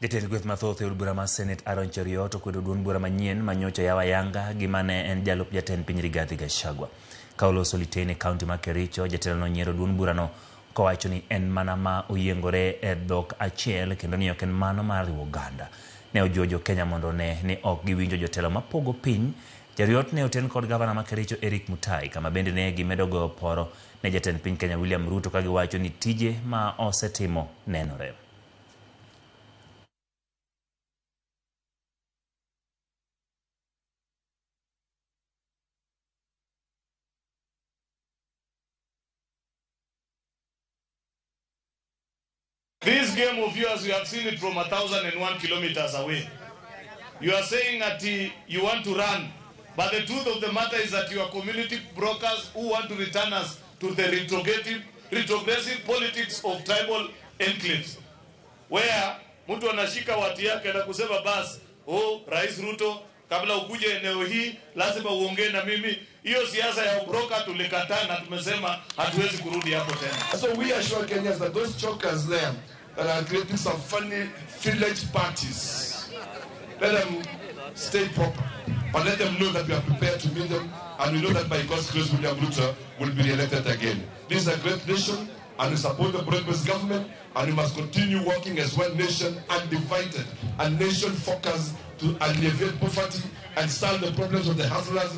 Jatend kweth mathoth e od bura mar Senate Aaron Cheruiyot okwedo duond bura manyien manyocha yawa yanga gimane en jalup jatend piny Rigathi Gachagua. Kauloso litene kaunti ma Kericho, jatelo no nyiero duond burano kowacho ni en mana ma oyiengore e dhok achiel kendo ni ok en mano mar riwo oganda. Ne ojuojo Kenya mondo ne ni ok giwinjo jotelo mapogo piny. Cheruiyot ne oten kod gavana ma Kericho Eric Mutai kama bende ne gimedo goyo poro ne jatend piny Kenya William Ruto ka giwacho ni tije ma osetimo nenore. This game of yours, you have seen it from 1,001 kilometers away. You are saying that you want to run, but the truth of the matter is that you are community brokers who want to return us to the retrogressive politics of tribal enclaves, where mtu anashika watu yake na kusema basi, Rais Ruto, kabla ukuje eneo hii lazima uongee na mimi. Hiyo siasa ya broker tulikataa na tumesema hatuwezi kurudi hapo tena. So we assure Kenyans that those chokers there that are creating some funny village parties, let them stay proper, but let them know that we are prepared to meet them, and we know that by God's grace William Ruto will be re-elected again. This is a great nation, and we support the broad-based government, and we must continue working as one nation, undivided, a nation focused to alleviate poverty and solve the problems of the hustlers